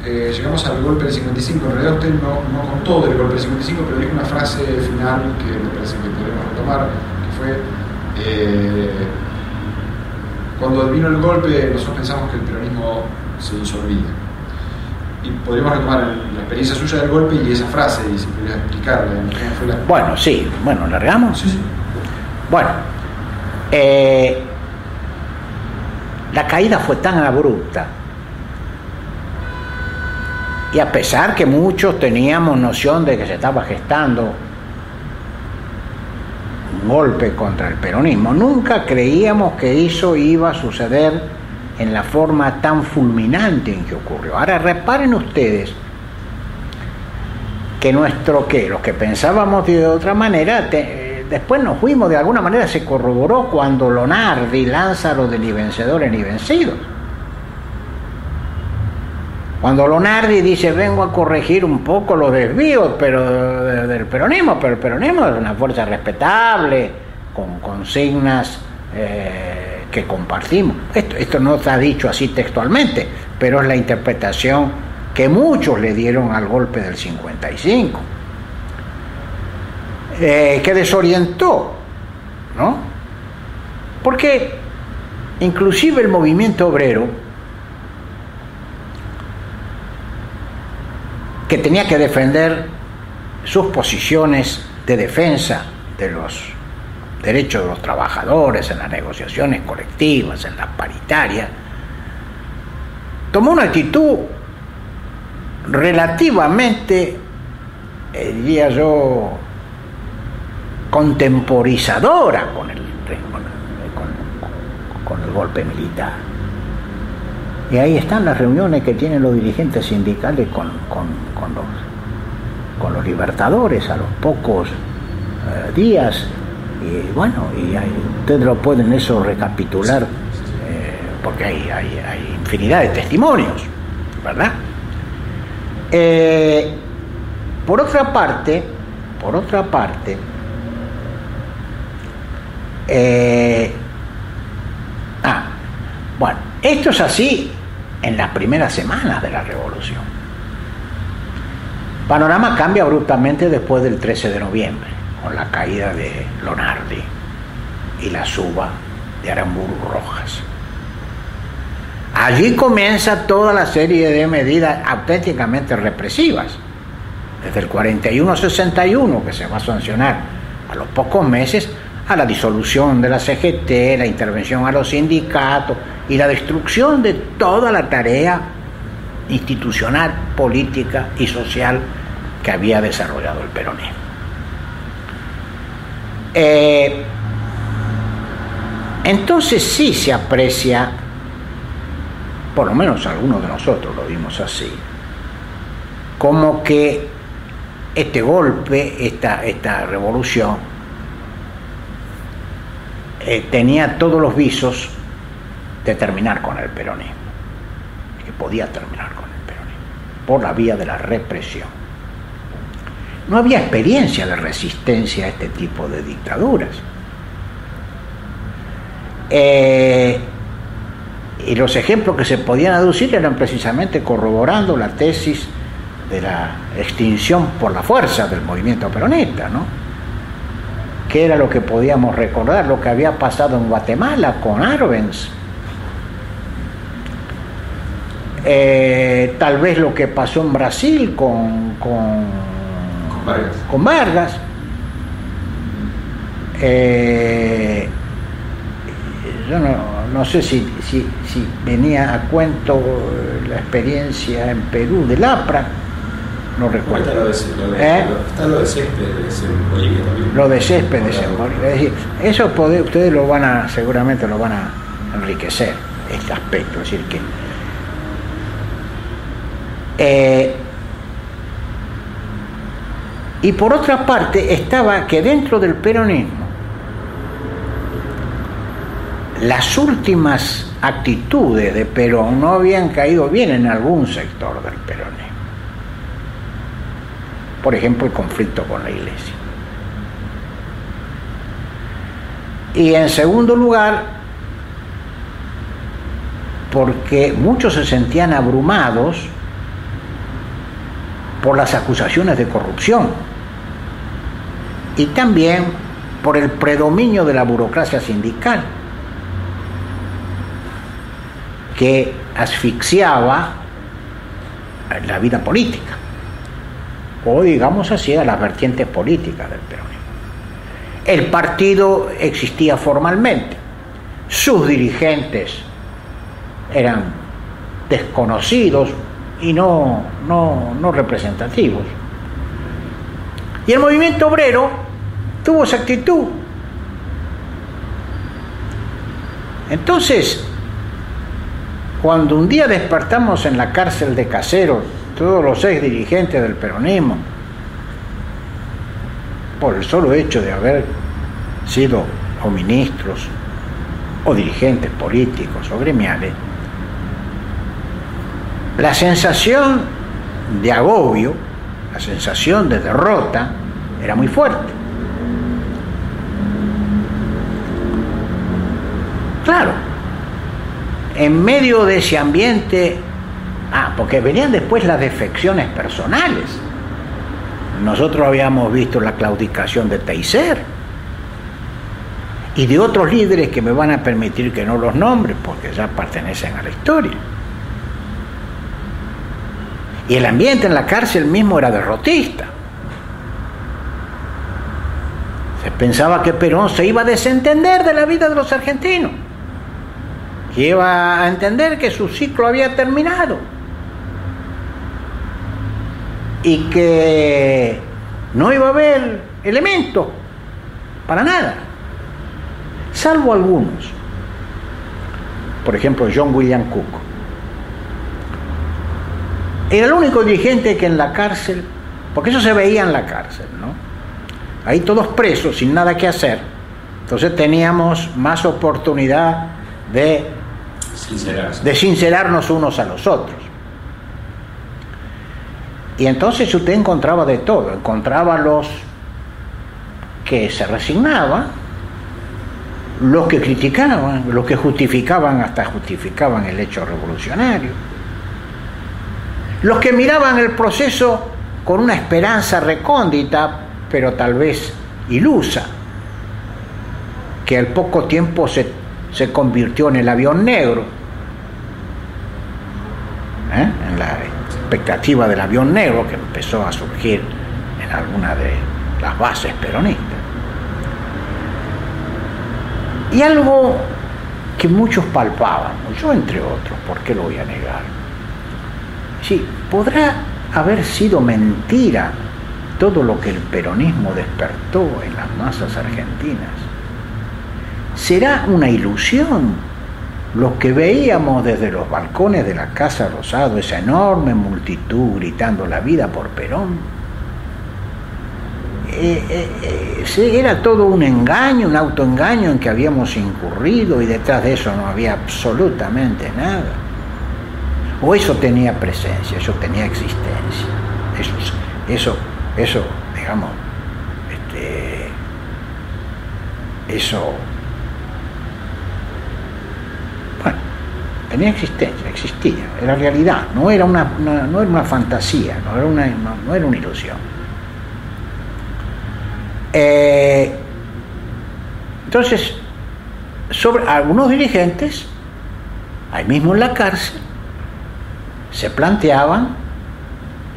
llegamos al golpe del 55. En realidad usted no contó del golpe del 55, pero dijo una frase final que me parece que podemos retomar, que fue cuando vino el golpe nosotros pensamos que el peronismo se disolvía. Y podríamos retomar la experiencia suya del golpe y esa frase, y si pudiera explicarle cómo fue la... Bueno, sí, bueno, ¿largamos? Sí. Bueno, la caída fue tan abrupta, y a pesar que muchos teníamos noción de que se estaba gestando un golpe contra el peronismo, nunca creíamos que eso iba a suceder en la forma tan fulminante en que ocurrió. Ahora reparen ustedes que los que pensábamos de otra manera, después nos fuimos, de alguna manera se corroboró cuando Lonardi lanza lo de ni vencedores ni vencidos. Cuando Lonardi dice vengo a corregir un poco los desvíos del peronismo, pero el peronismo es una fuerza respetable, con consignas que compartimos. Esto no está dicho así textualmente, pero es la interpretación que muchos le dieron al golpe del 55, que desorientó, ¿no? Porque inclusive el movimiento obrero, que tenía que defender sus posiciones de defensa de los derechos de los trabajadores en las negociaciones colectivas, en las paritarias, tomó una actitud relativamente, diría yo, contemporizadora con el golpe militar. Y ahí están las reuniones que tienen los dirigentes sindicales con los libertadores a los pocos días. Y bueno, ustedes lo pueden eso recapitular, porque hay infinidad de testimonios, ¿verdad? Por otra parte, bueno, esto es así en las primeras semanas de la revolución. El panorama cambia abruptamente después del 13 de noviembre, con la caída de Lonardi y la suba de Aramburu Rojas. Allí comienza toda la serie de medidas auténticamente represivas. Desde el 41-61, que se va a sancionar a los pocos meses, a la disolución de la CGT, la intervención a los sindicatos y la destrucción de toda la tarea institucional, política y social que había desarrollado el peronismo. Entonces sí se aprecia, por lo menos algunos de nosotros lo vimos así, como que este golpe, esta revolución, tenía todos los visos de terminar con el peronismo, que podía terminar con el peronismo, por la vía de la represión. No había experiencia de resistencia a este tipo de dictaduras. Y los ejemplos que se podían aducir eran precisamente corroborando la tesis de la extinción por la fuerza del movimiento peronista, ¿no? Que era lo que podíamos recordar, lo que había pasado en Guatemala con Arbenz, tal vez lo que pasó en Brasil con Vargas. Yo no sé si venía a cuento la experiencia en Perú del APRA, no recuerdo. Está lo de Céspedes en Bolivia también. Lo de Céspedes en Bolivia. Es decir, eso ustedes seguramente lo van a enriquecer, este aspecto. Es decir, que y por otra parte estaba que dentro del peronismo las últimas actitudes de Perón no habían caído bien en algún sector del peronismo. Por ejemplo, el conflicto con la Iglesia. Y en segundo lugar, porque muchos se sentían abrumados por las acusaciones de corrupción y también por el predominio de la burocracia sindical, que asfixiaba la vida política, o digamos así, a las vertientes políticas del peronismo. El partido existía formalmente, sus dirigentes eran desconocidos y no representativos. Y el movimiento obrero tuvo esa actitud. Entonces, cuando un día despertamos en la cárcel de Caseros, todos los ex dirigentes del peronismo, por el solo hecho de haber sido o ministros o dirigentes políticos o gremiales, la sensación de agobio, la sensación de derrota era muy fuerte. Claro, en medio de ese ambiente, porque venían después las defecciones personales. Nosotros habíamos visto la claudicación de Teiser y de otros líderes que me van a permitir que no los nombre porque ya pertenecen a la historia. Y el ambiente en la cárcel mismo era derrotista. Se pensaba que Perón se iba a desentender de la vida de los argentinos, que iba a entender que su ciclo había terminado y que no iba a haber elementos para nada, salvo algunos. Por ejemplo, John William Cook era el único dirigente que en la cárcel, porque eso se veía en la cárcel, ¿no? Ahí todos presos, sin nada que hacer, entonces teníamos más oportunidad de sincerarnos unos a los otros. Y entonces usted encontraba de todo, encontraba los que se resignaban, los que criticaban, los que justificaban, hasta justificaban el hecho revolucionario, los que miraban el proceso con una esperanza recóndita, pero tal vez ilusa, que al poco tiempo se convirtió en el avión negro, en la expectativa del avión negro que empezó a surgir en alguna de las bases peronistas. Y algo que muchos palpábamos, yo entre otros, ¿por qué lo voy a negar? Sí, podrá haber sido mentira todo lo que el peronismo despertó en las masas argentinas. ¿Será una ilusión lo que veíamos desde los balcones de la Casa Rosado, esa enorme multitud gritando la vida por Perón? Era todo un engaño, un autoengaño en que habíamos incurrido y detrás de eso no había absolutamente nada. O eso tenía presencia, eso tenía existencia, eso, digamos, eso, bueno, tenía existencia, existía, era realidad, no era una fantasía, no era una ilusión. Entonces, sobre algunos dirigentes, ahí mismo en la cárcel, se planteaban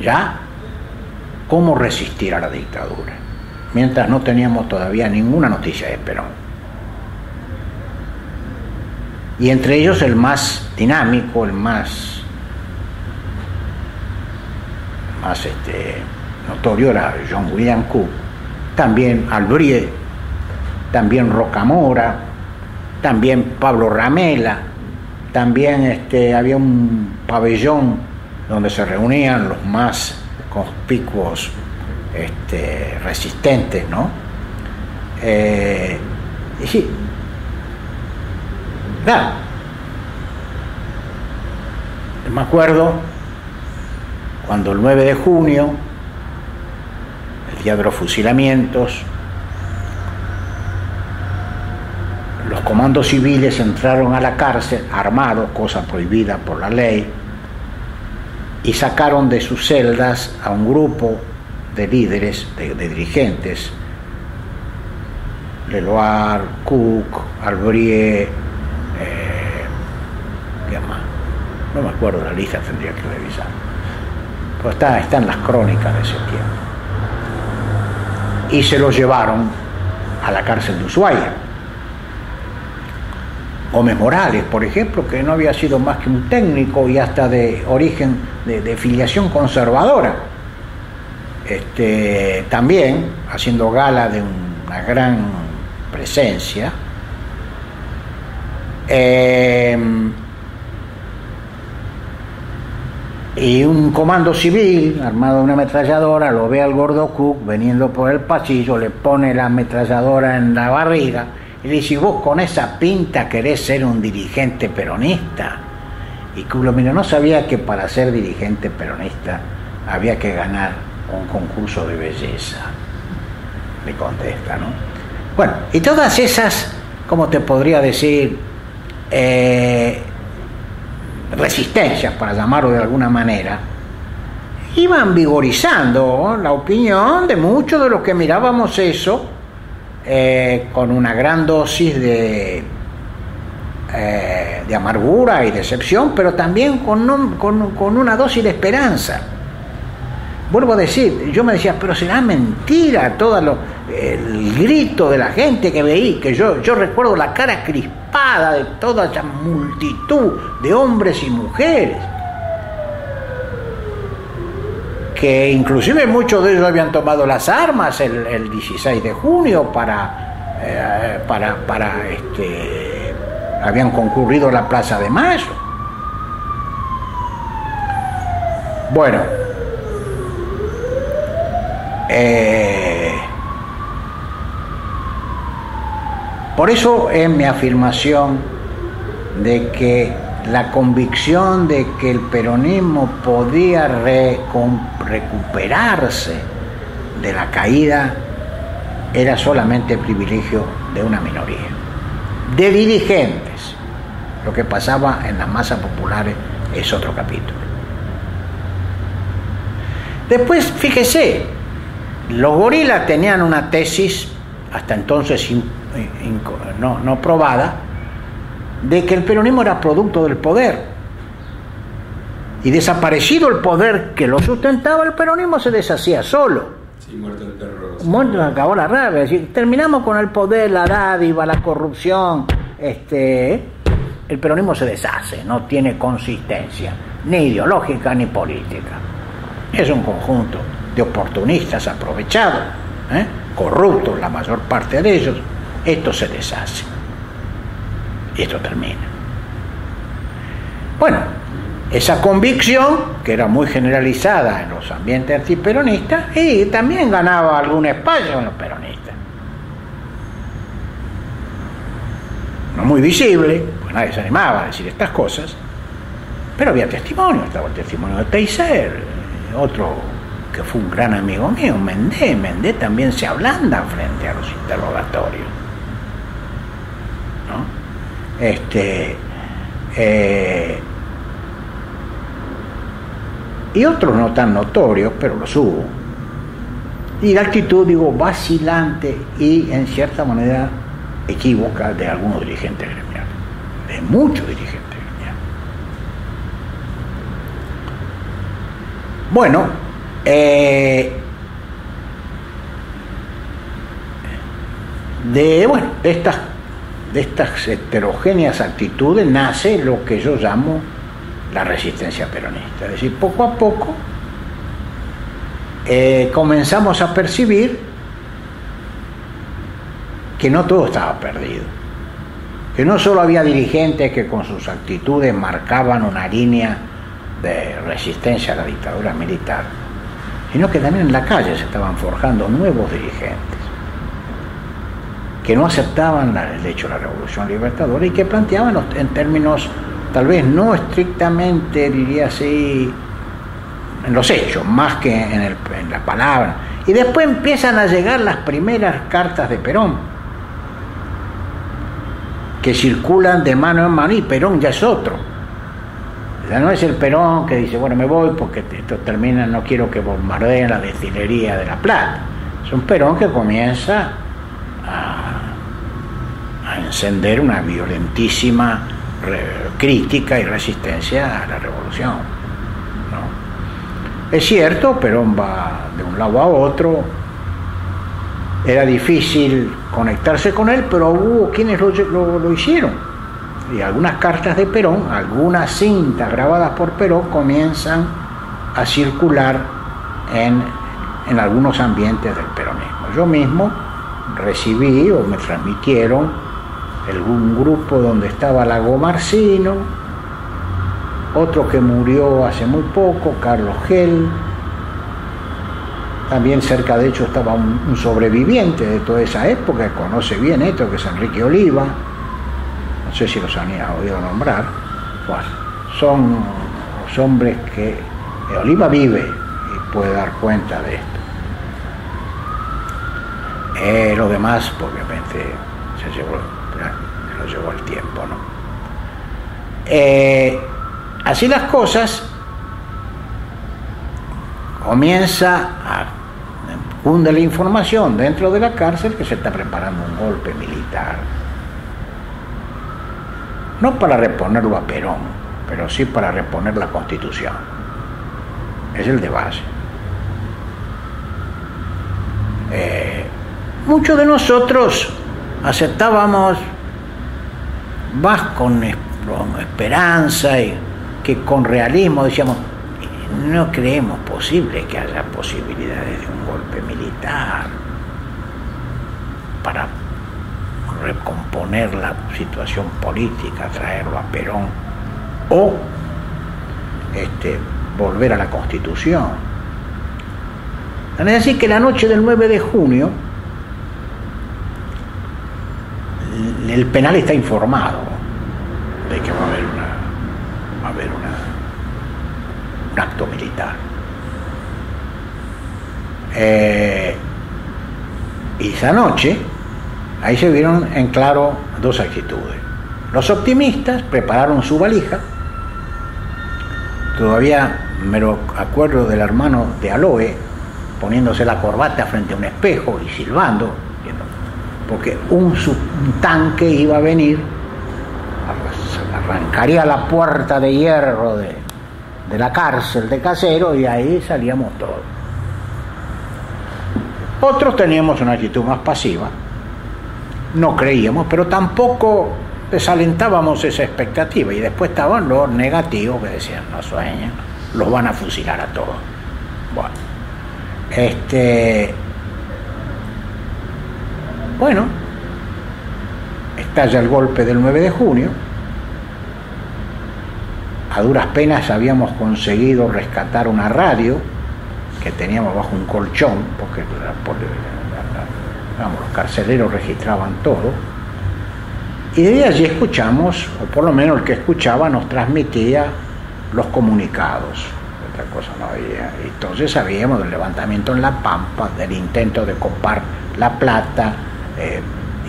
ya cómo resistir a la dictadura, mientras no teníamos todavía ninguna noticia de Perón. Y entre ellos el más dinámico, el más notorio era John William Cook, también Albrier, también Rocamora, también Pablo Ramela, también había un pabellón donde se reunían los más conspicuos resistentes, ¿no? Sí, claro, me acuerdo cuando el 9 de junio, el día de los fusilamientos, los comandos civiles entraron a la cárcel armados, cosa prohibida por la ley, y sacaron de sus celdas a un grupo de líderes, de dirigentes, Leloir, Cook, Albrier, ¿qué más? No me acuerdo la lista, tendría que revisar. Pero está en las crónicas de ese tiempo. Y se los llevaron a la cárcel de Ushuaia. Gómez Morales, por ejemplo, que no había sido más que un técnico y hasta de origen, de filiación conservadora, también haciendo gala de una gran presencia, y un comando civil armado de una ametralladora lo ve al gordo Cook veniendo por el pasillo, le pone la ametralladora en la barriga y le dice: vos con esa pinta querés ser un dirigente peronista. Y Cook lo mira, no sabía que para ser dirigente peronista había que ganar un concurso de belleza, le contesta, ¿no? Bueno, y todas esas, ¿cómo te podría decir? Resistencias, para llamarlo de alguna manera, iban vigorizando la opinión de muchos de los que mirábamos eso con una gran dosis de amargura y decepción, pero también con una dosis de esperanza. Vuelvo a decir, yo me decía, pero será mentira el grito de la gente que veí, que yo recuerdo la cara crispada de toda esa multitud de hombres y mujeres, que inclusive muchos de ellos habían tomado las armas el 16 de junio habían concurrido a la Plaza de Mayo. Bueno, por eso es mi afirmación de que la convicción de que el peronismo podía recuperarse de la caída era solamente privilegio de una minoría, de dirigentes. Lo que pasaba en las masas populares es otro capítulo. Después, fíjese, los gorilas tenían una tesis, hasta entonces no probada, de que el peronismo era producto del poder. Y desaparecido el poder que lo sustentaba, el peronismo se deshacía solo. Sí, muerto el perro. Muerto, acabó la rabia. Es decir, terminamos con el poder, la dádiva, la corrupción. El peronismo se deshace, no tiene consistencia, ni ideológica ni política. Es un conjunto de oportunistas aprovechados, corruptos la mayor parte de ellos. Esto se deshace y esto termina. Bueno, esa convicción, que era muy generalizada en los ambientes antiperonistas, y también ganaba algún espacio en los peronistas. No muy visible, pues nadie se animaba a decir estas cosas, pero había testimonio. Estaba el testimonio de Teiser, otro que fue un gran amigo mío, Mendé también se ablanda frente a los interrogatorios, ¿no? Y otros no tan notorios, pero los hubo. Y la actitud, digo, vacilante y en cierta manera equívoca de algunos dirigentes gremiales, de muchos dirigentes gremiales. Bueno, de estas heterogéneas actitudes nace lo que yo llamo la resistencia peronista. Es decir, poco a poco comenzamos a percibir que no todo estaba perdido, que no solo había dirigentes que con sus actitudes marcaban una línea de resistencia a la dictadura militar, sino que también en la calle se estaban forjando nuevos dirigentes que no aceptaban el hecho de la Revolución Libertadora y que planteaban en términos tal vez no estrictamente, diría así, en los hechos, más que en la palabra. Y después empiezan a llegar las primeras cartas de Perón, que circulan de mano en mano, y Perón ya es otro. Ya no es el Perón que dice, bueno, me voy porque esto termina, no quiero que bombardeen la destilería de La Plata. Es un Perón que comienza a encender una violentísima crítica y resistencia a la revolución, ¿no? Es cierto, Perón va de un lado a otro, era difícil conectarse con él, pero hubo quienes lo hicieron. Y algunas cartas de Perón, algunas cintas grabadas por Perón comienzan a circular en algunos ambientes del peronismo. Yo mismo recibí o me transmitieron un grupo donde estaba Lago Marcino, otro que murió hace muy poco, Carlos Gel. También cerca de hecho estaba un sobreviviente de toda esa época que conoce bien esto, que es Enrique Oliva. No sé si los han oído nombrar. Bueno, son los hombres que Oliva vive y puede dar cuenta de esto. Lo demás, obviamente, se lo llevó el tiempo, ¿no? Así las cosas, comienza a cunde la información dentro de la cárcel que se está preparando un golpe militar. No para reponerlo a Perón, pero sí para reponer la Constitución. Es el de base. Muchos de nosotros aceptábamos más con esperanza y que con realismo decíamos, no creemos posible que haya posibilidades de un golpe militar para recomponer la situación política, traerlo a Perón o volver a la Constitución. Es decir, que la noche del 9 de junio el penal está informado de que va a haber un acto militar. Y esa noche ahí se vieron en claro dos actitudes. Los optimistas prepararon su valija. Todavía me lo acuerdo del hermano de Aloe poniéndose la corbata frente a un espejo y silbando, porque un tanque iba a venir, arrancaría la puerta de hierro de la cárcel de Caseros y ahí salíamos todos. Otros teníamos una actitud más pasiva, no creíamos, pero tampoco desalentábamos esa expectativa, y después estaban los negativos que decían, no sueñen, los van a fusilar a todos. Bueno, bueno, estalla el golpe del 9 de junio, a duras penas habíamos conseguido rescatar una radio que teníamos bajo un colchón, porque los carceleros registraban todo, y de allí escuchamos, o por lo menos el que escuchaba nos transmitía los comunicados, otra cosa no había. Entonces sabíamos del levantamiento en La Pampa, del intento de copar La Plata,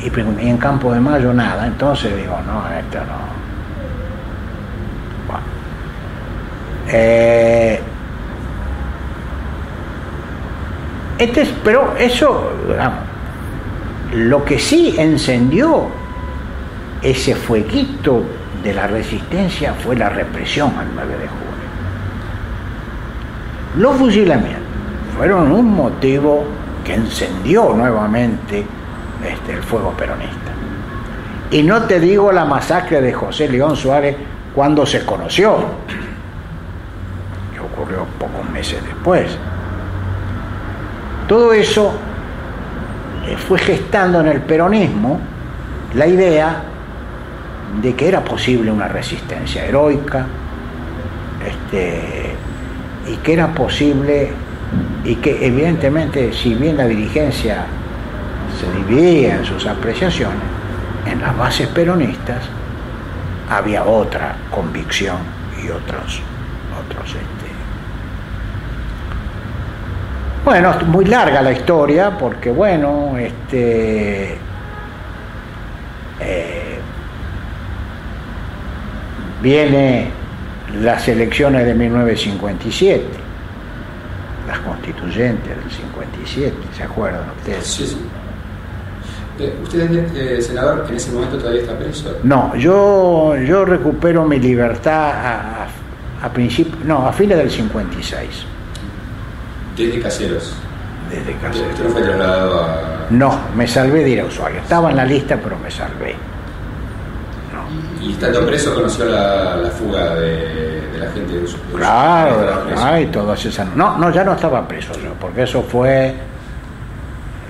y en Campo de Mayo nada. Entonces digo, no, esto no. Bueno. Pero eso, digamos, lo que sí encendió ese fueguito de la resistencia fue la represión al 9 de junio. Los fusilamientos fueron un motivo que encendió nuevamente el fuego peronista. Y no te digo la masacre de José León Suárez cuando se conoció, que ocurrió pocos meses después. Todo eso fue gestando en el peronismo la idea de que era posible una resistencia heroica, y que era posible, y que evidentemente, si bien la dirigencia se dividía en sus apreciaciones, en las bases peronistas había otra convicción y otros bueno, muy larga la historia, porque bueno, viene las elecciones de 1957, las constituyentes del 57, ¿se acuerdan ustedes? Sí, sí. ¿Usted, senador, en ese momento todavía está preso? No, yo recupero mi libertad a fines del 56. ¿Desde Caseros? Desde Caseros. ¿Usted no fue trasladado a...? No, me salvé de ir a Ushuaia. Estaba en la lista, pero me salvé. No. ¿Y estando preso conoció la fuga de la gente de Ushuaia? Claro, ay, todas esas. No, ya no estaba preso yo, porque eso fue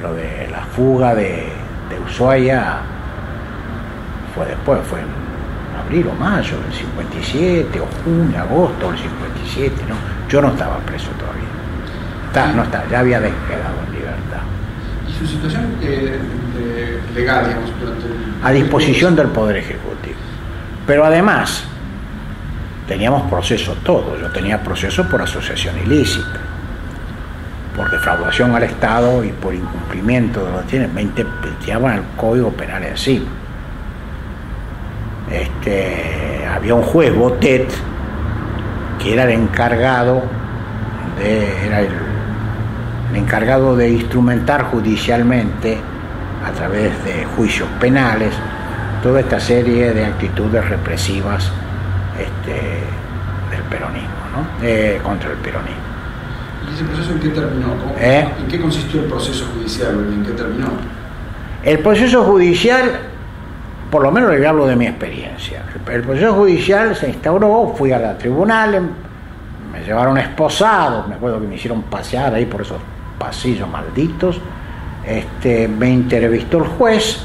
lo de la fuga de Ushuaia, fue después, fue en abril o mayo del 57, o junio, agosto del 57, ¿no? Yo no estaba preso todavía. No está, ya había quedado en libertad. ¿Y su situación legal, digamos, a disposición del Poder Ejecutivo? Pero además, teníamos proceso todos. Yo tenía proceso por asociación ilícita, por defraudación al Estado y por incumplimiento de lo que tienen. Me tiraban el Código Penal encima. Había un juez, Botet, que era el encargado de instrumentar judicialmente, a través de juicios penales, toda esta serie de actitudes represivas del peronismo, ¿no? Contra el peronismo. ¿Y ese proceso en qué terminó? ¿En qué consistió el proceso judicial? ¿En qué terminó? El proceso judicial, por lo menos le hablo de mi experiencia. El proceso judicial se instauró, fui a la tribunal, me llevaron esposado, me acuerdo que me hicieron pasear ahí por esos pasillos malditos. Me entrevistó el juez,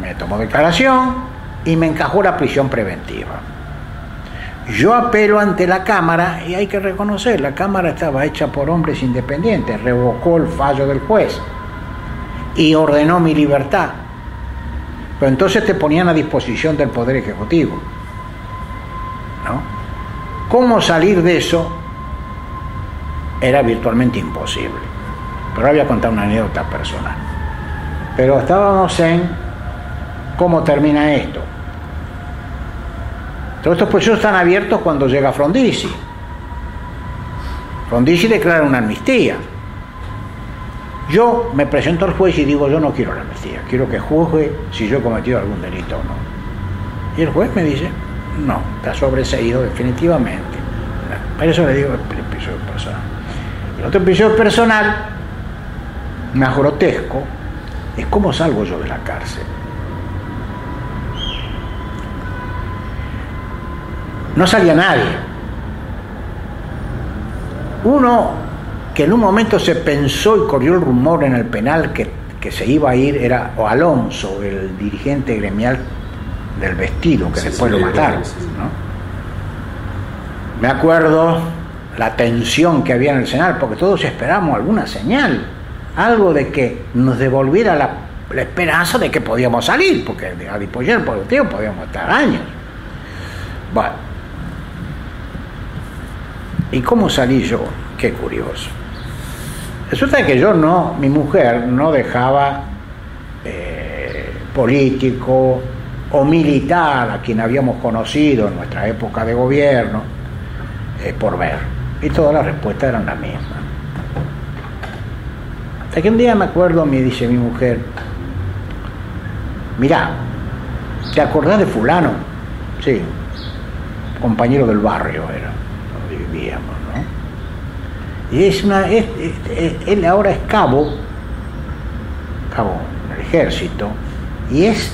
me tomó declaración y me encajó la prisión preventiva. Yo apelo ante la Cámara, y hay que reconocer, la Cámara estaba hecha por hombres independientes, revocó el fallo del juez y ordenó mi libertad. Pero entonces te ponían a disposición del Poder Ejecutivo, ¿no? ¿Cómo salir de eso? Era virtualmente imposible. Pero voy a contar una anécdota personal. Pero estábamos en cómo termina esto. Todos estos procesos están abiertos cuando llega Frondizi. Frondizi declara una amnistía. Yo me presento al juez y digo, yo no quiero la amnistía, quiero que juzgue si yo he cometido algún delito o no. Y el juez me dice, no, está sobreseído definitivamente. Por eso le digo el episodio personal. El otro episodio personal, más grotesco, es cómo salgo yo de la cárcel. No salía nadie. Uno que en un momento se pensó y corrió el rumor en el penal que se iba a ir era Alonso, el dirigente gremial del vestido, que después lo mataron, ¿no? Me acuerdo la tensión que había en el Senado, porque todos esperábamos alguna señal, algo de que nos devolviera la esperanza de que podíamos salir, porque a disposición del productivo podíamos estar años. Bueno, ¿y cómo salí yo? Qué curioso. Resulta que mi mujer no dejaba político o militar a quien habíamos conocido en nuestra época de gobierno por ver. Y todas las respuestas eran las mismas. Hasta que un día me acuerdo, me dice mi mujer, mirá, ¿te acordás de fulano? Sí, compañero del barrio era, donde vivíamos, ¿no? Y él ahora es cabo en el ejército, y es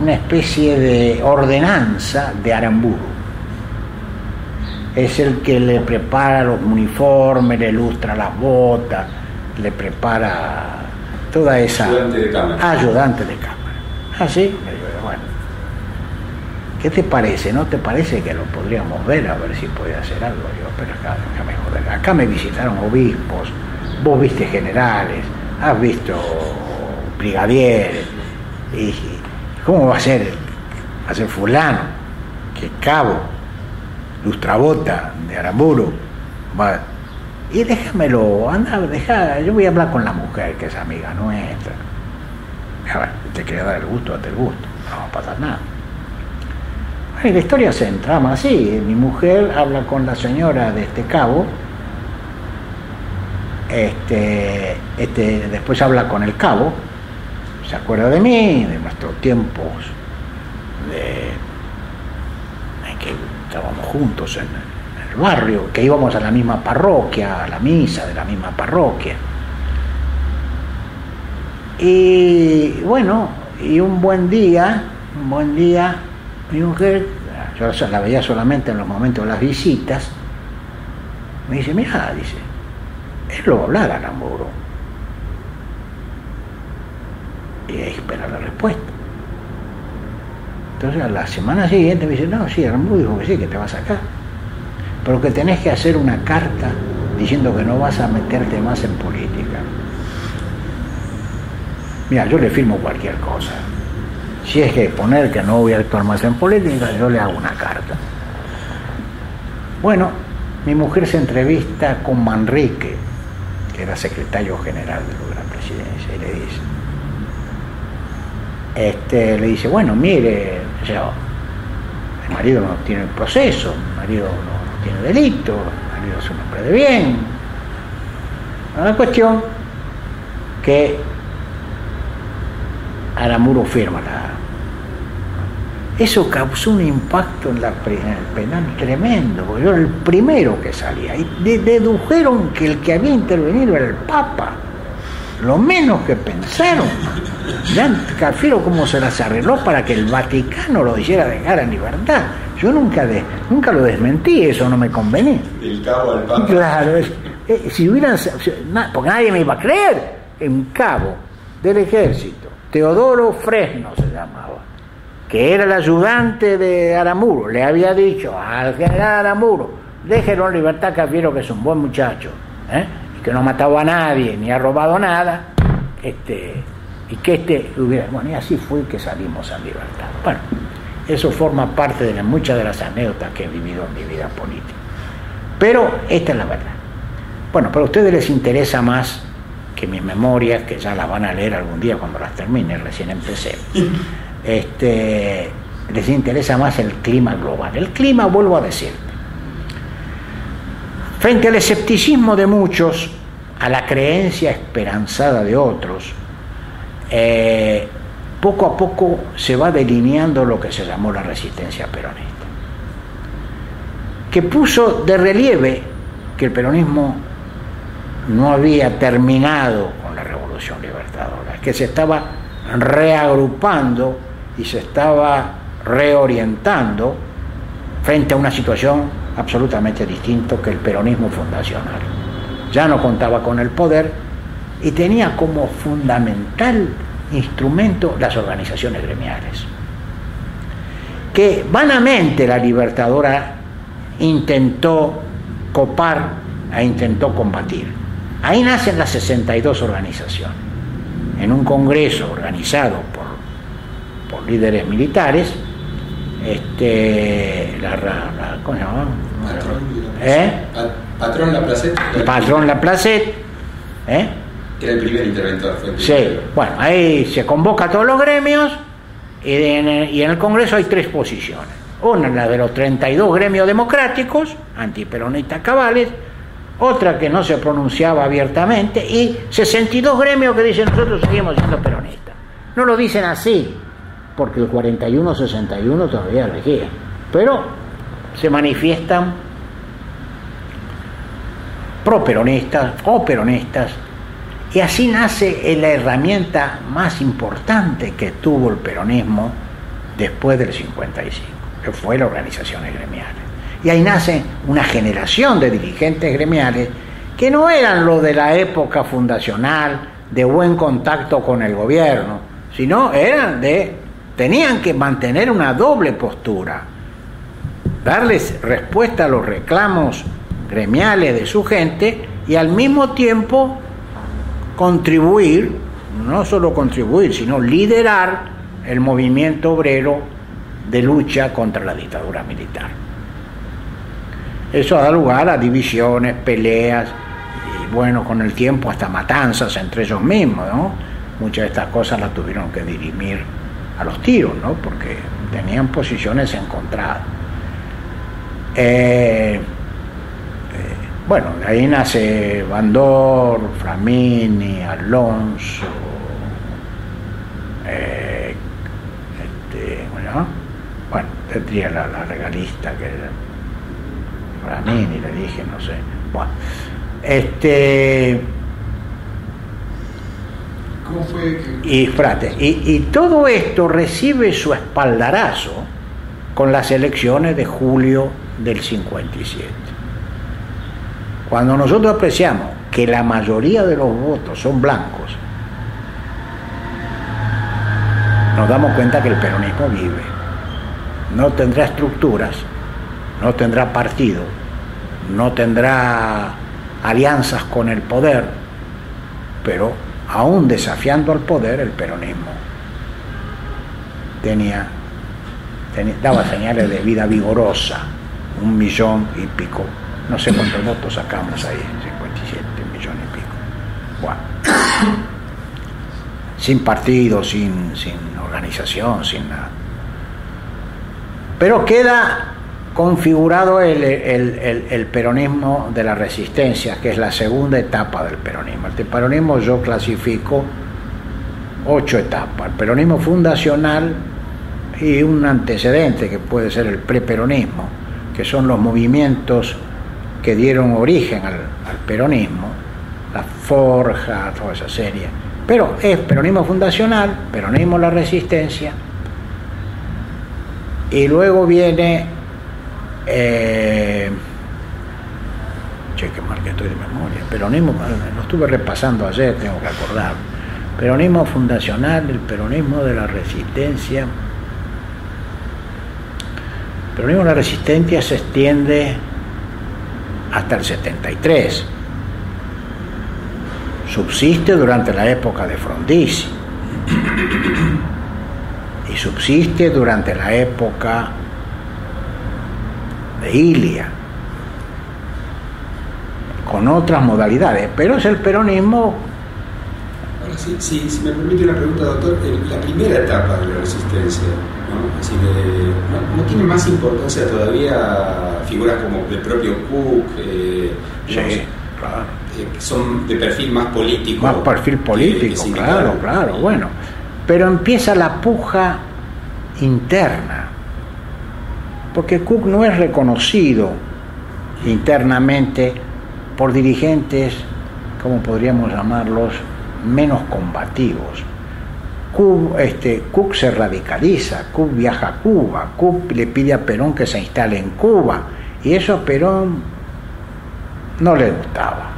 una especie de ordenanza de Aramburu. Es el que le prepara los uniformes, le ilustra las botas, le prepara toda esa... Ayudante de cámara. Ayudante de cámara. Ah, sí, bueno. ¿Qué te parece? ¿No te parece que lo podríamos ver a ver si puede hacer algo? Digo, pero acá me joder. Acá me visitaron obispos, vos viste generales, has visto brigadieres. Y ¿cómo va a ser fulano? Que cabo, lustrabota de Aramburu. Va. Y déjamelo, anda, yo voy a hablar con la mujer, que es amiga nuestra. A ver, te quería dar el gusto, date el gusto, no va a pasar nada. Y la historia se entrama así. Mi mujer habla con la señora de este cabo, después habla con el cabo, se acuerda de mí, de nuestros tiempos en que estábamos juntos en el barrio, que íbamos a la misma parroquia, a la misa de la misma parroquia. Y bueno, y un buen día, mi mujer, yo la veía solamente en los momentos de las visitas, me dice, mira, dice, él lo va a hablar a Aramburu. Y hay que esperar la respuesta. Entonces a la semana siguiente me dice, no, sí, Aramburu dijo que sí, que te va a sacar, pero que tenés que hacer una carta diciendo que no vas a meterte más en política. Mira, yo le firmo cualquier cosa. Si es que poner que no voy a actuar más en política, yo le hago una carta. Bueno, mi mujer se entrevista con Manrique, que era secretario general de la presidencia, y le dice, bueno, mire, o sea, el marido no tiene proceso, el marido no tiene delito, el marido es un hombre de bien. La cuestión que Aramburu firma eso causó un impacto en el penal tremendo, porque yo era el primero que salía y dedujeron que el que había intervenido era el Papa, lo menos que pensaron. Ya Cafiero cómo se las arregló para que el Vaticano lo hiciera dejar en libertad. Yo nunca lo desmentí, eso no me convenía. Del cabo al Papa. Claro, si hubieran, porque nadie me iba a creer. En cabo del ejército, Teodoro Fresno se llamaba, que era el ayudante de Aramburu, le había dicho al general Aramburu, déjelo en libertad, Cafiero, que es un buen muchacho, y que no ha matado a nadie, ni ha robado nada, y que hubiera, bueno, y así fue que salimos en libertad. Bueno, eso forma parte de muchas de las anécdotas que he vivido en mi vida política. Pero esta es la verdad. Bueno, pero a ustedes les interesa más que mis memorias, que ya las van a leer algún día cuando las termine, recién empecé. Les interesa más el clima global. El clima, vuelvo a decir, frente al escepticismo de muchos, a la creencia esperanzada de otros, poco a poco se va delineando lo que se llamó la resistencia peronista, que puso de relieve que el peronismo no había terminado con la revolución libertadora, que se estaba reagrupando y se estaba reorientando frente a una situación absolutamente distinta que el peronismo fundacional. Ya no contaba con el poder y tenía como fundamental instrumento las organizaciones gremiales, que vanamente la Libertadora intentó copar e intentó combatir. Ahí nacen las 62 organizaciones, en un congreso organizado por líderes militares, ¿cómo se llama? Patrón Laplacet. Patrón Laplacet, que era el primer interventor. Sí, bueno, ahí se convoca a todos los gremios y en el Congreso hay tres posiciones. Una, la de los 32 gremios democráticos, antiperonistas cabales, otra que no se pronunciaba abiertamente, y 62 gremios que dicen nosotros seguimos siendo peronistas. No lo dicen así, porque el 41-61 todavía regía, pero se manifiestan pro-peronistas o peronistas, y así nace la herramienta más importante que tuvo el peronismo después del 55, que fue las organizaciones gremiales. Y ahí nace una generación de dirigentes gremiales que no eran los de la época fundacional, de buen contacto con el gobierno, sino tenían que mantener una doble postura, darles respuesta a los reclamos gremiales de su gente y al mismo tiempo contribuir, no solo contribuir, sino liderar el movimiento obrero de lucha contra la dictadura militar. Eso da lugar a divisiones, peleas, y bueno, con el tiempo hasta matanzas entre ellos mismos, ¿no? Muchas de estas cosas las tuvieron que dirimir a los tiros, ¿no? Porque tenían posiciones encontradas. Bueno, de ahí nace Bandor, Flamini, Alonso, bueno, tendría la legalista que era Flamini, le dije, no sé. Bueno, ¿cómo fue que... y frate, y todo esto recibe su espaldarazo con las elecciones de julio del 57. Cuando nosotros apreciamos que la mayoría de los votos son blancos, nos damos cuenta que el peronismo vive. No tendrá estructuras, no tendrá partido, no tendrá alianzas con el poder, pero aún desafiando al poder, el peronismo daba señales de vida vigorosa. 1 millón y pico, no sé cuántos votos sacamos ahí, 57 millones y pico. Bueno, sin partido, sin organización, sin nada. Pero queda configurado el peronismo de la resistencia, que es la segunda etapa del peronismo. El peronismo yo clasifico 8 etapas. El peronismo fundacional y un antecedente que puede ser el preperonismo, que son los movimientos que dieron origen al peronismo, la Forja, toda esa serie. Pero es peronismo fundacional, peronismo de la resistencia, y luego viene qué mal que estoy de memoria, peronismo, lo estuve repasando ayer, tengo que acordar, peronismo fundacional, el peronismo de la resistencia. El peronismo de la resistencia se extiende hasta el 73, subsiste durante la época de Frondizi y subsiste durante la época de Ilia, con otras modalidades, pero es el peronismo. Ahora, si me permite una pregunta, doctor, la primera etapa de la resistencia, ¿no? Es decir, ¿no tiene más importancia todavía figuras como el propio Cook? Sí, claro. Que son de perfil más político. Más perfil político, claro, bueno. Pero empieza la puja interna, porque Cook no es reconocido internamente por dirigentes, como podríamos llamarlos, menos combativos. Cook se radicaliza, Cook viaja a Cuba, Cook le pide a Perón que se instale en Cuba, y eso a Perón no le gustaba.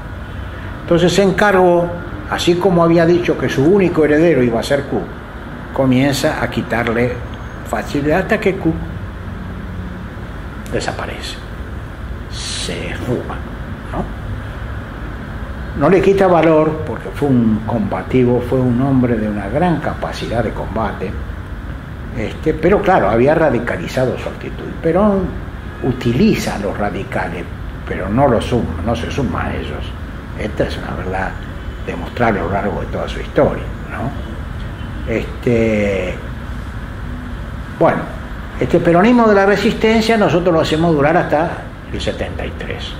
Entonces se encargó, así como había dicho que su único heredero iba a ser Cook, comienza a quitarle facilidad hasta que Cook desaparece, se fuga, ¿no? No le quita valor porque fue un combativo, fue un hombre de una gran capacidad de combate, pero claro, había radicalizado su actitud. Perón utiliza a los radicales, pero no se suma a ellos. Esta es una verdad demostrable a lo largo de toda su historia, ¿no? Bueno, este peronismo de la resistencia nosotros lo hacemos durar hasta el 73.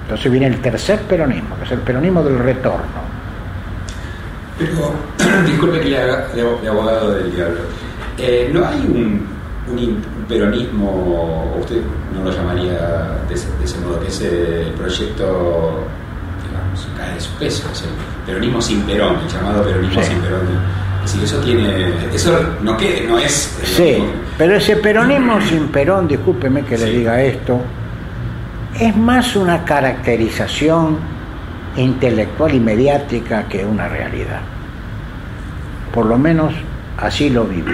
Entonces viene el tercer peronismo, que es el peronismo del retorno. Pero, disculpe que le haga de abogado del diablo. ¿No hay un peronismo, usted no lo llamaría de ese modo, que es el proyecto, digamos, cae de su peso, es el peronismo sin Perón, el llamado peronismo sin Perón? Es decir, eso no es... Sí, pero ese peronismo sin Perón, discúlpeme que le diga esto, es más una caracterización intelectual y mediática que una realidad. Por lo menos así lo viví.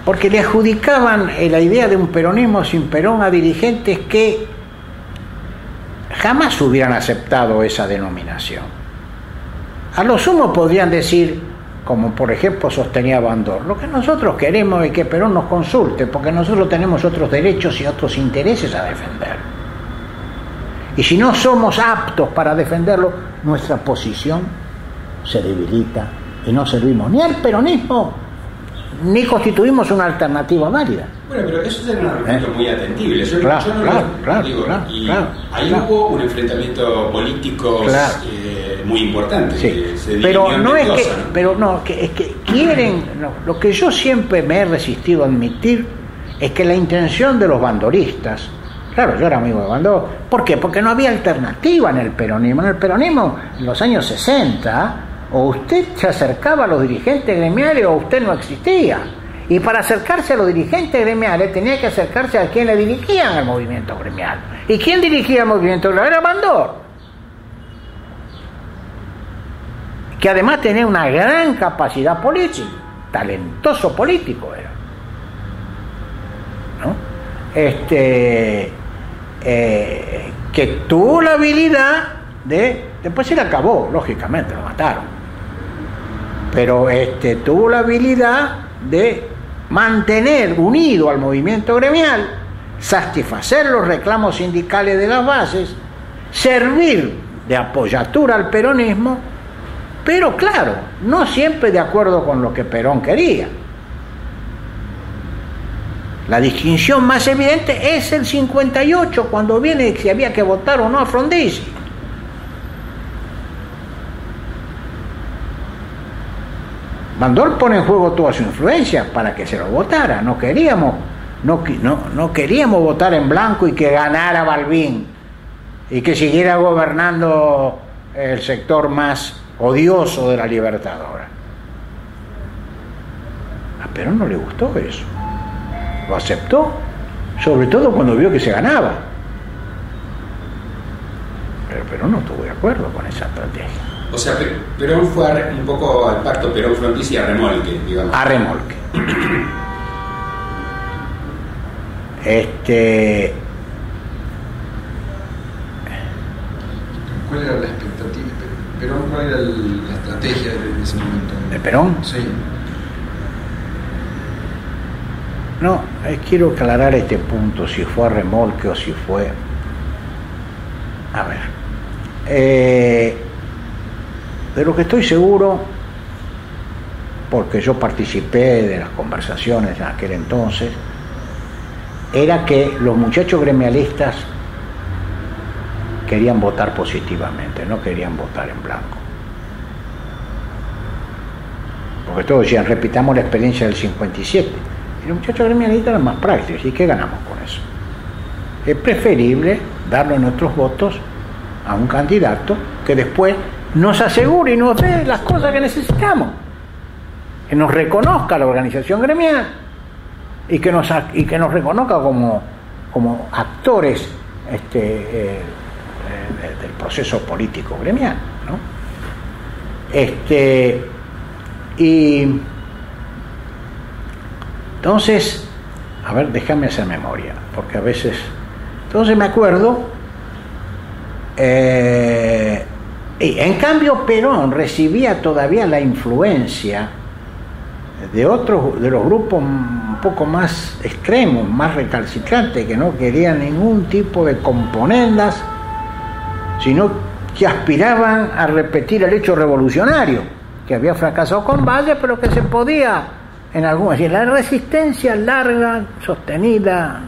Porque le adjudicaban la idea de un peronismo sin Perón a dirigentes que jamás hubieran aceptado esa denominación. A lo sumo podrían decir, como por ejemplo sostenía Bandor, lo que nosotros queremos es que Perón nos consulte, porque nosotros tenemos otros derechos y otros intereses a defender. Y si no somos aptos para defenderlo, nuestra posición se debilita y no servimos ni al peronismo ni constituimos una alternativa válida. Bueno, pero eso es un argumento muy atendible. Yo no digo, ahí hubo un enfrentamiento político muy importante. Sí. Pero no es que, pero no, es que quieren, no, lo que yo siempre me he resistido a admitir es que la intención de los bandoristas, claro, yo era amigo de Bandor, ¿por qué? Porque no había alternativa en el peronismo. En el peronismo, en los años 60, o usted se acercaba a los dirigentes gremiales o usted no existía. Y para acercarse a los dirigentes gremiales tenía que acercarse a quien le dirigían al movimiento gremial. ¿Y quién dirigía el movimiento gremial? Era Bandor, que además tenía una gran capacidad política, talentoso político era, ¿no? Que tuvo la habilidad de, después se le acabó, lógicamente lo mataron, pero tuvo la habilidad de mantener unido al movimiento gremial, satisfacer los reclamos sindicales de las bases, servir de apoyatura al peronismo, pero claro, no siempre de acuerdo con lo que Perón quería. La distinción más evidente es el 58, cuando viene si había que votar o no a Frondizi. Bandor pone en juego toda su influencia para que se lo votara. No queríamos votar en blanco y que ganara Balbín y que siguiera gobernando el sector más odioso de la Libertadora. A Perón no le gustó eso. Lo aceptó, sobre todo cuando vio que se ganaba. Pero Perón no estuvo de acuerdo con esa estrategia. O sea, Perón fue un poco al pacto Perón-Frondizi a remolque, digamos. A remolque. ¿Cuál era la expectativa? Perón, ¿cuál era la estrategia en ese momento? ¿De Perón? Sí. No, quiero aclarar este punto, si fue a remolque o si fue... A ver. De lo que estoy seguro, porque yo participé de las conversaciones en aquel entonces, era que los muchachos gremialistas querían votar positivamente, no querían votar en blanco. Porque todos decían, repitamos la experiencia del 57. Y los muchachos gremialistas eran más prácticos. ¿Y qué ganamos con eso? Es preferible darle nuestros votos a un candidato que después nos asegure y nos dé las cosas que necesitamos, que nos reconozca la organización gremial y que nos reconozca como actores del proceso político gremial, ¿no? Y entonces, a ver, déjame hacer memoria, porque a veces, entonces me acuerdo, y en cambio Perón recibía todavía la influencia de otros, de los grupos un poco más extremos, más recalcitrantes, que no querían ningún tipo de componendas, sino que aspiraban a repetir el hecho revolucionario, que había fracasado con Valle, pero que se podía en algunas, la resistencia larga, sostenida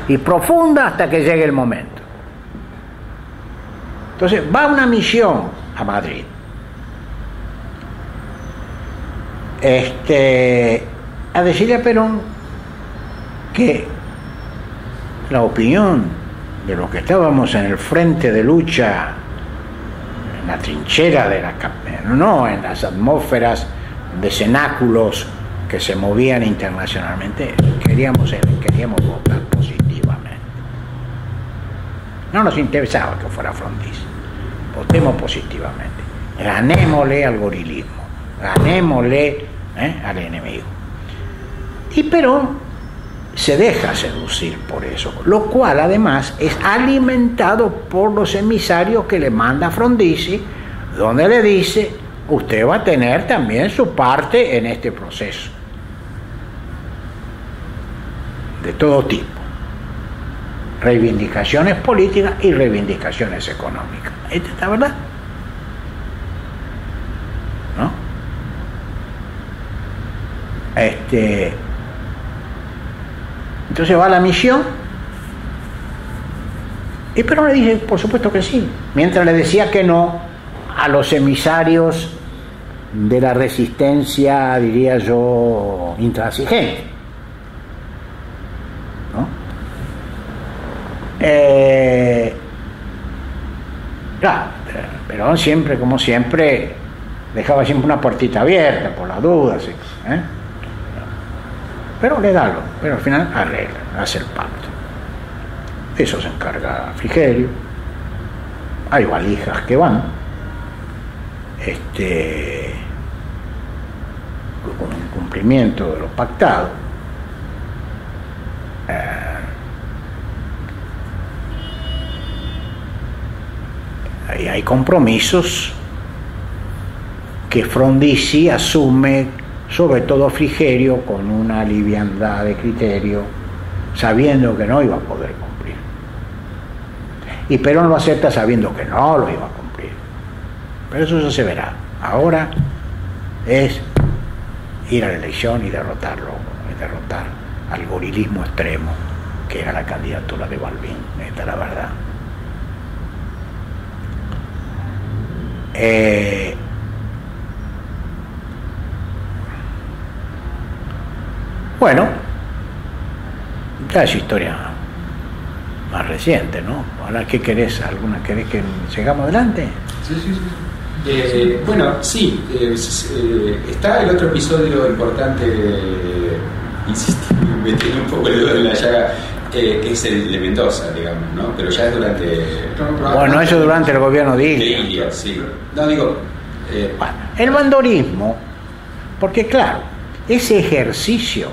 y profunda hasta que llegue el momento. Entonces va una misión a Madrid, a decirle a Perón que la opinión de los que estábamos en el frente de lucha, en la trinchera de no en las atmósferas de cenáculos que se movían internacionalmente, queríamos votar positivamente. No nos interesaba que fuera Frondizi, votemos positivamente, ganémosle al gorilismo, ganémosle al enemigo. Y Perón se deja seducir por eso, lo cual además es alimentado por los emisarios que le manda Frondizi, donde le dice: usted va a tener también su parte en este proceso, de todo tipo, reivindicaciones políticas y reivindicaciones económicas. ¿Esta es la verdad? ¿No? Entonces va a la misión y Perón le dice, por supuesto que sí, mientras le decía que no a los emisarios de la resistencia, diría yo, intransigente, ¿no? Claro, Perón siempre, como siempre, dejaba siempre una puertita abierta por las dudas, ¿eh? Pero le da pero al final arregla, hace el pacto. Eso se encarga Frigerio. Hay valijas que van, con el cumplimiento de lo pactado. Ahí hay compromisos que Frondizi asume, sobre todo Frigerio, con una liviandad de criterio, sabiendo que no iba a poder cumplir. Y Perón lo acepta sabiendo que no lo iba a cumplir. Pero eso ya se verá. Ahora es ir a la elección y derrotar al gorilismo extremo que era la candidatura de Balbín. Esta es la verdad. Bueno, ya es historia más reciente, ¿no? Ahora, ¿qué querés? ¿Querés que sigamos adelante? Sí. Bueno, sí, está el otro episodio importante, insistí, metiendo un poco el dedo en la llaga, que es el de Mendoza, digamos, ¿no? Pero ya es durante... Bueno, eso durante el gobierno de Ilia. De Ilia, sí. No, digo... Bueno, el bandorismo, porque claro, ese ejercicio...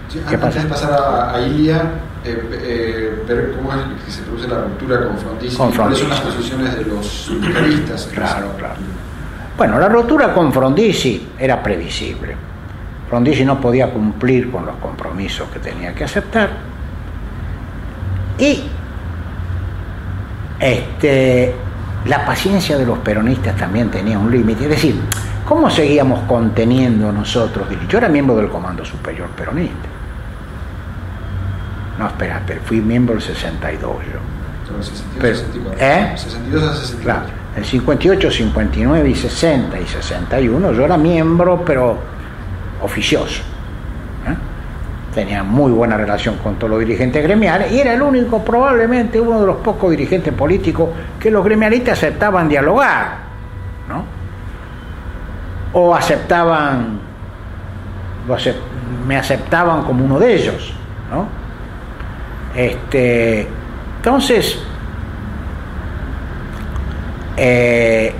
Sí, antes de pasar a Ilia, ver cómo es que se produce la ruptura con Frondizi, cuáles son las posiciones de los sindicalistas. Claro. Bueno, la ruptura con Frondizi era previsible. Frondizi no podía cumplir con los compromisos que tenía que aceptar. Y la paciencia de los peronistas también tenía un límite. Es decir, ¿cómo seguíamos conteniendo nosotros? Yo era miembro del Comando Superior Peronista. No, espera, fui miembro del 62 yo. 62 a 64. Claro, en 58, 59 y 60 y 61 yo era miembro, pero oficioso. Tenía muy buena relación con todos los dirigentes gremiales y era el único, probablemente uno de los pocos dirigentes políticos que los gremialistas aceptaban dialogar, ¿no? O me aceptaban como uno de ellos, ¿no? Entonces, en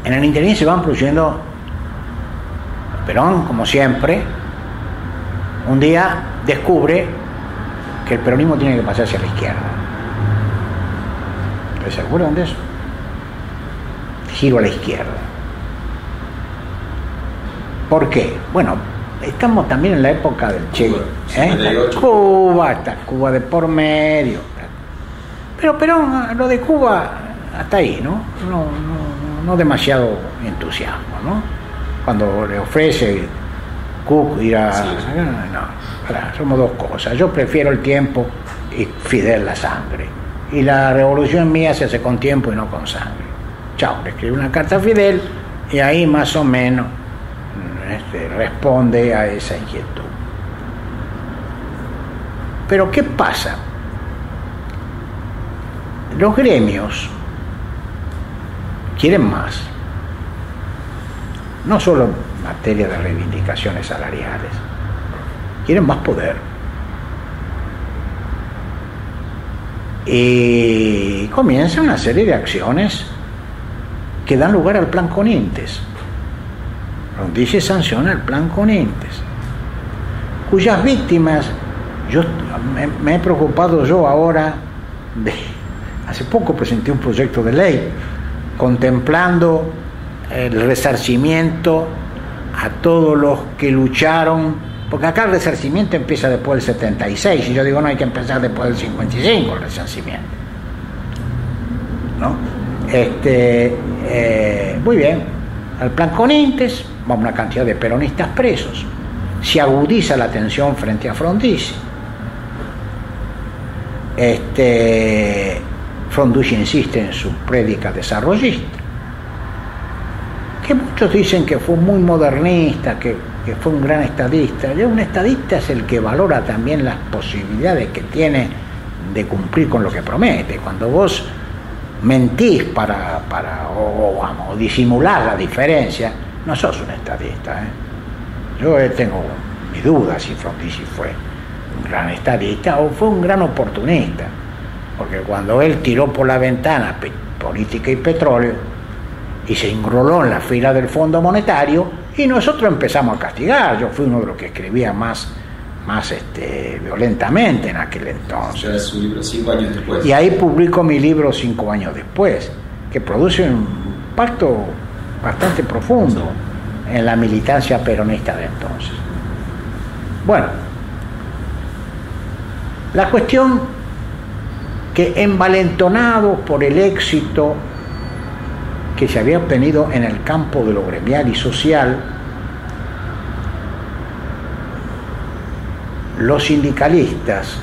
el interín se van produciendo. Perón, como siempre, un día descubre que el peronismo tiene que pasar hacia la izquierda. ¿Se acuerdan de eso? Giro a la izquierda. ¿Por qué? Bueno, estamos también en la época del Che. Cuba de por medio. Pero Perón, lo de Cuba, hasta ahí, ¿no? No demasiado entusiasmo, ¿no? Cuando le ofrece Cook ir a... Sí. No, somos dos cosas. Yo prefiero el tiempo y Fidel la sangre. Y la revolución mía se hace con tiempo y no con sangre. Chao, le escribe una carta a Fidel y ahí más o menos responde a esa inquietud. Pero ¿qué pasa? Los gremios quieren más, no solo en materia de reivindicaciones salariales, quieren más poder. Y comienza una serie de acciones que dan lugar al Plan Conintes. Frondizi sanciona el Plan Conintes, cuyas víctimas me he preocupado yo ahora hace poco presenté un proyecto de ley contemplando el resarcimiento a todos los que lucharon, porque acá el resarcimiento empieza después del 76 y yo digo no, hay que empezar después del 55 el resarcimiento, ¿no? Muy bien, al Plan Conintes va una cantidad de peronistas presos. se agudiza la tensión frente a Frondizi. Frondizi insiste en su prédica desarrollista, que muchos dicen que fue muy modernista, que fue un gran estadista. Un estadista es el que valora también las posibilidades que tiene de cumplir con lo que promete. Cuando vos mentís o disimulás la diferencia, no sos un estadista, Yo tengo mis dudas si Frondizi fue un gran estadista o fue un gran oportunista, porque cuando él tiró por la ventana política y petróleo y se enroló en la fila del Fondo Monetario, y nosotros empezamos a castigar. Yo fui uno de los que escribía más violentamente en aquel entonces. O sea, su libro 5 años después. Y ahí publico mi libro 5 años después, que produce un impacto bastante profundo en la militancia peronista de entonces. Bueno, la cuestión que, envalentonados por el éxito que se había obtenido en el campo de lo gremial y social, los sindicalistas,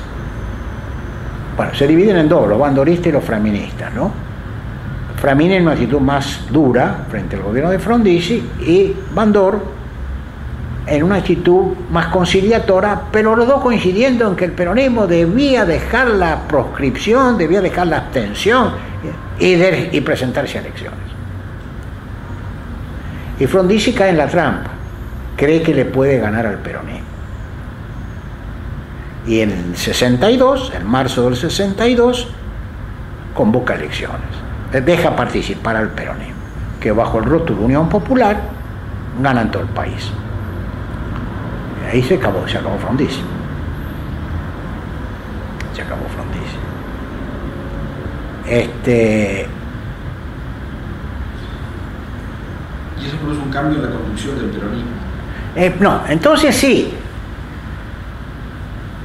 se dividen en dos, los bandoristas y los fraministas, ¿no? Framini en una actitud más dura frente al gobierno de Frondizi, y Bandor en una actitud más conciliadora, pero los dos coincidiendo en que el peronismo debía dejar la proscripción, debía dejar la abstención y presentarse a elecciones. Y Frondizi cae en la trampa, cree que le puede ganar al peronismo. Y en el 62, en marzo del 62, convoca elecciones, deja participar al peronismo, que bajo el rótulo Unión Popular gana en todo el país. Y ahí se acabó Frondizi. Se acabó Frondizi. ¿Y eso produce un cambio en la conducción del peronismo? No, entonces sí,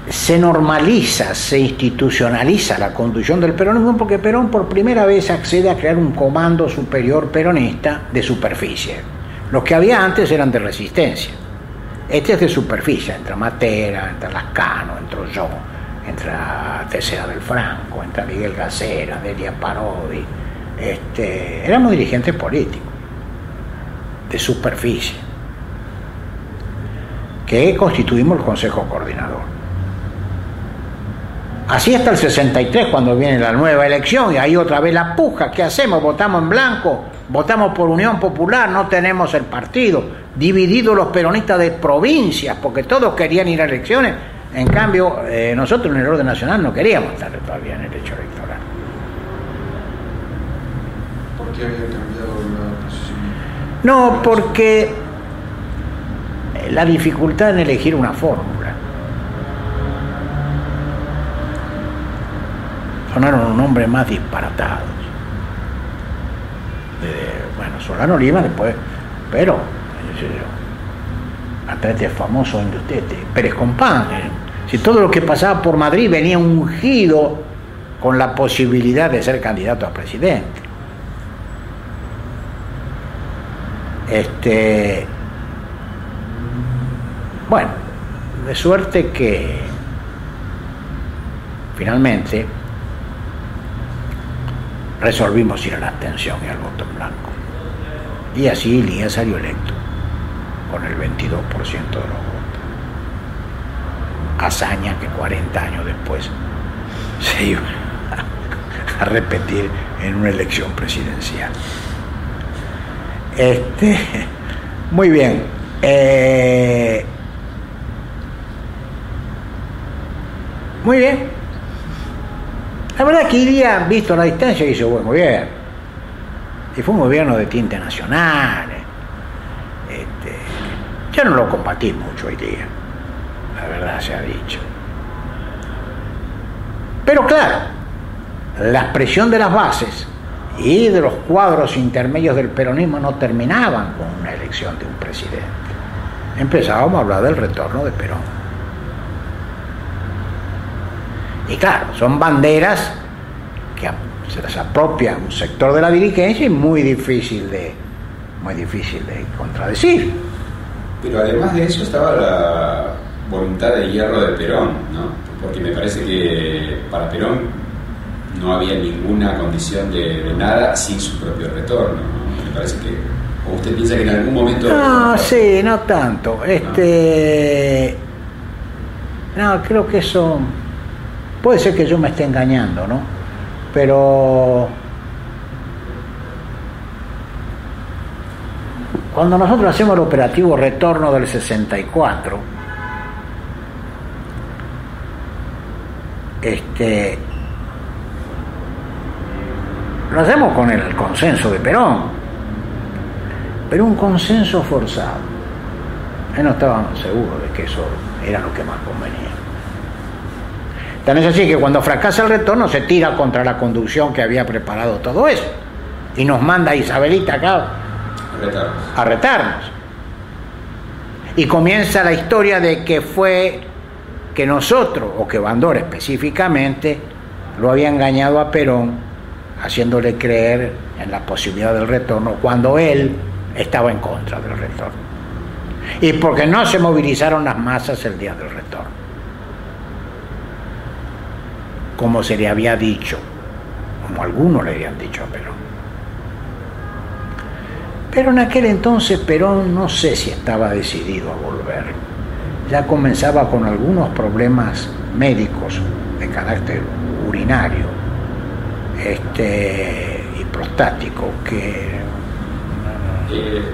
se normaliza, se institucionaliza la conducción del peronismo, porque Perón por primera vez accede a crear un comando superior peronista de superficie. Los que había antes eran de resistencia. Este es de superficie, entra Matera, entra Lascano, entro yo, entra Tessera del Franco, entra Miguel Gacera, Delia Parodi. Éramos dirigentes políticos de superficie, que constituimos el Consejo Coordinador. Así hasta el 63, cuando viene la nueva elección, y ahí otra vez la puja. ¿Qué hacemos? ¿Votamos en blanco? ¿Votamos por Unión Popular? No tenemos el partido. Divididos los peronistas de provincias, porque todos querían ir a elecciones. En cambio, nosotros en el orden nacional no queríamos estar todavía en el hecho electoral. ¿Por qué había cambiado la posición? No, porque la dificultad en elegir una fórmula. Sonaron un nombre más disparatados. Solano Lima después, pero hasta este famoso Pérez Compán. Si todo lo que pasaba por Madrid venía ungido con la posibilidad de ser candidato a presidente. Bueno, de suerte que finalmente resolvimos ir a la abstención y al voto en blanco. Y así Lía salió electo con el 22% de los votos. Hazaña que 40 años después se iba a repetir en una elección presidencial. Muy bien. Muy bien. La verdad que Lía, visto a la distancia, hizo buen gobierno. Y fue un gobierno de tinte nacional. Yo no lo combatí mucho hoy día, la verdad se ha dicho. Pero claro, la presión de las bases y de los cuadros intermedios del peronismo no terminaban con una elección de un presidente. Empezábamos a hablar del retorno de Perón. Y claro, son banderas que se las apropia un sector de la dirigencia y muy difícil de contradecir. Pero además de eso estaba la voluntad de hierro de Perón, ¿no? Porque me parece que para Perón no había ninguna condición de nada sin su propio retorno, ¿no? Me parece que, o usted piensa que en algún momento... No, sí, no tanto. No, creo que eso... Puede ser que yo me esté engañando, ¿no? Pero... Cuando nosotros hacemos el operativo Retorno del 64, lo hacemos con el consenso de Perón, pero un consenso forzado. Él no estaba seguro de que eso era lo que más convenía. Tan es así que cuando fracasa el retorno se tira contra la conducción que había preparado todo eso y nos manda a Isabelita acá a retarnos. Y comienza la historia de que fue que nosotros, o que Bandora específicamente, lo había engañado a Perón, haciéndole creer en la posibilidad del retorno cuando él estaba en contra del retorno. Y porque no se movilizaron las masas el día del retorno, como se le había dicho, como algunos le habían dicho a Perón. Pero en aquel entonces Perón no sé si estaba decidido a volver. Ya comenzaba con algunos problemas médicos de carácter urinario y prostático que...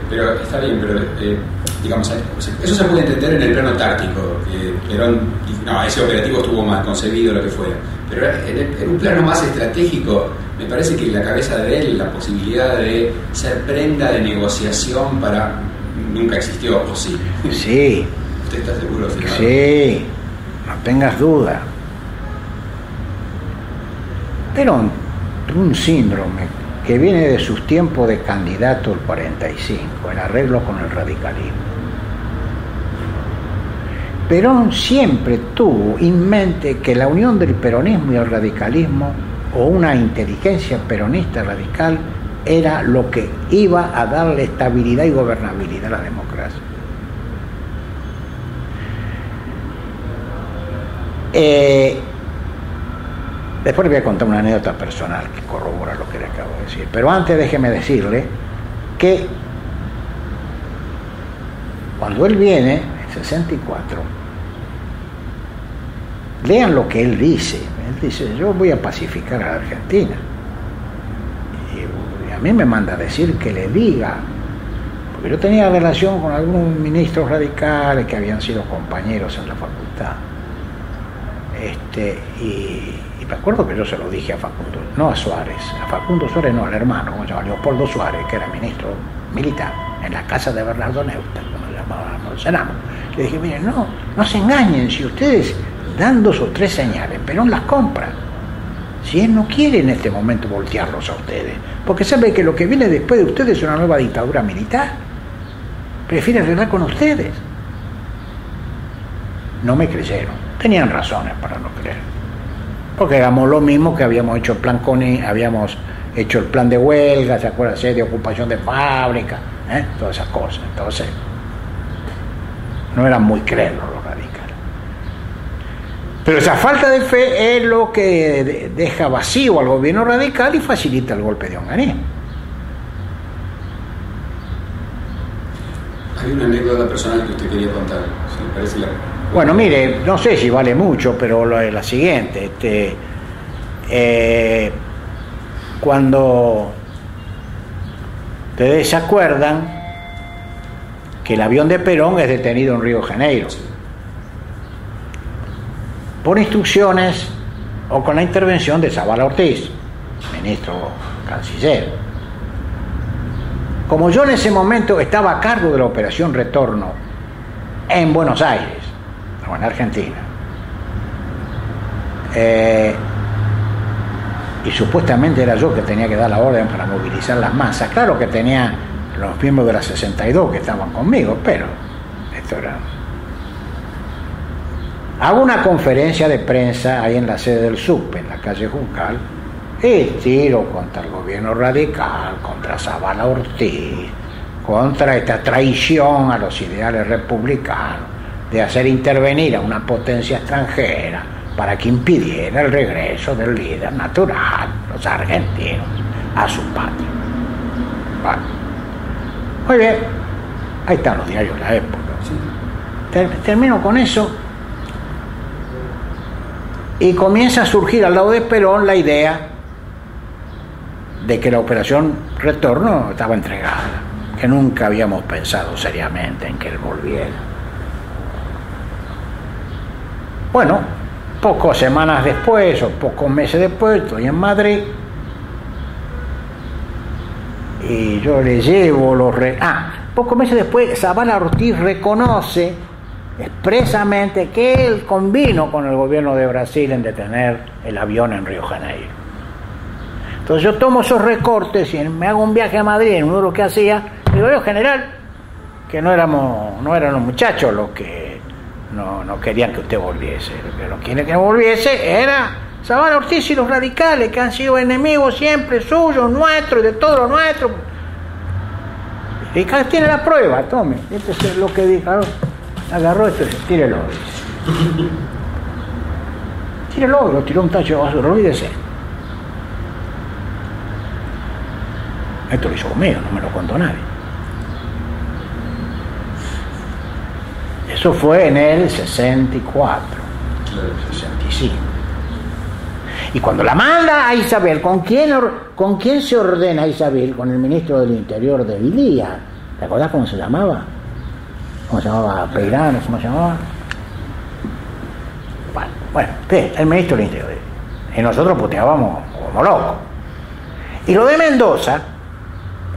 pero está bien, pero digamos, eso se puede entender en el plano táctico. Perón, no, ese operativo estuvo mal concebido, lo que fuera. Pero en un plano más estratégico, me parece que en la cabeza de él la posibilidad de ser prenda de negociación nunca existió, ¿o sí? Sí. ¿Usted está seguro? Sí, no tengas duda. Perón tuvo un síndrome que viene de sus tiempos de candidato el 45, en arreglo con el radicalismo. Perón siempre tuvo en mente que la unión del peronismo y el radicalismo, o una inteligencia peronista radical, era lo que iba a darle estabilidad y gobernabilidad a la democracia. Después le voy a contar una anécdota personal que corrobora lo que le acabo de decir. Pero antes déjeme decirle que cuando él viene, en 64, lean lo que él dice. Él dice, yo voy a pacificar a la Argentina. Y a mí me manda a decir que le diga, porque yo tenía relación con algunos ministros radicales que habían sido compañeros en la facultad. Y me acuerdo que yo se lo dije a Facundo, no a Suárez, a Facundo Suárez no, al hermano, como se llama, Leopoldo Suárez, que era ministro militar, en la casa de Bernardo Neustadt, como lo llamábamos el Senado. Le dije, miren, no se engañen, si ustedes dan 2 o 3 señales, Perón las compra. Si él no quiere en este momento voltearlos a ustedes, porque sabe que lo que viene después de ustedes es una nueva dictadura militar, prefiere arreglar con ustedes. No me creyeron, tenían razones para no creer, porque éramos lo mismo que habíamos hecho el plan habíamos hecho el plan de huelga, ¿se acuerdan? De ocupación de fábrica, todas esas cosas. Entonces no eran muy crédulos los radicales. Pero esa falta de fe es lo que deja vacío al gobierno radical y facilita el golpe de Onganía. Hay una anécdota personal que usted quería contar, si me parece Bueno, mire, no sé si vale mucho, pero la siguiente, cuando ustedes se acuerdan que el avión de Perón es detenido en Río de Janeiro por instrucciones o con la intervención de Zavala Ortiz, ministro canciller. Como yo en ese momento estaba a cargo de la operación Retorno en Buenos Aires, o en Argentina, y supuestamente era yo que tenía que dar la orden para movilizar las masas. Claro que tenía los miembros de la 62 que estaban conmigo, pero esto era... Hago una conferencia de prensa ahí en la sede del SUP, en la calle Juncal, y tiro contra el gobierno radical, contra Zavala Ortiz, contra esta traición a los ideales republicanos de hacer intervenir a una potencia extranjera para que impidiera el regreso del líder natural, los argentinos, a su patria. Bueno, muy bien, ahí están los diarios de la época. Termino con eso y comienza a surgir al lado de Perón la idea de que la operación Retorno estaba entregada, que nunca habíamos pensado seriamente en que él volviera. Bueno, pocas semanas después o pocos meses después estoy en Madrid y yo le llevo pocos meses después Zavala Ortiz reconoce expresamente que él convino con el gobierno de Brasil en detener el avión en Río Janeiro. Entonces yo tomo esos recortes y me hago un viaje a Madrid, en uno de los que hacía, y digo, general, que no eran los muchachos los que no querían que usted volviese, lo que no quiere que volviese era Zavala Ortiz y los radicales, que han sido enemigos siempre suyos, nuestros, de todo lo nuestro. Y tiene la prueba, tome, este es lo que dijo, agarró esto, tírelo, dice. Tírelo, lo tiró un tacho de basura, olvídese. Esto lo hizo conmigo, no me lo contó nadie. Eso fue en el 64, 65. Y cuando la manda a Isabel, ¿con quién se ordena Isabel? Con el ministro del Interior de Vilía. ¿Te acordás cómo se llamaba? ¿Cómo se llamaba? Peirano, ¿cómo se llamaba? Bueno, el ministro del Interior. Y nosotros puteábamos como locos. Y lo de Mendoza,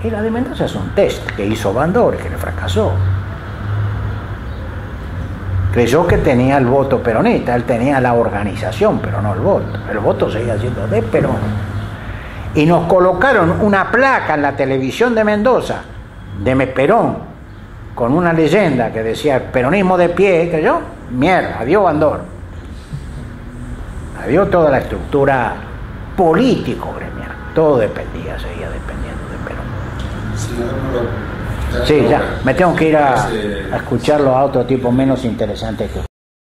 es un test que hizo Bandor, que le fracasó. Creyó que tenía el voto peronista, él tenía la organización, pero no el voto. El voto seguía siendo de Perón. Y nos colocaron una placa en la televisión de Mendoza, de Perón, con una leyenda que decía peronismo de pie, que yo, mierda, adiós Bandor. Adiós toda la estructura político-gremial. Todo seguía dependiendo de Perón. Sí, ya, me tengo que ir a escucharlo a otro tipo menos interesante que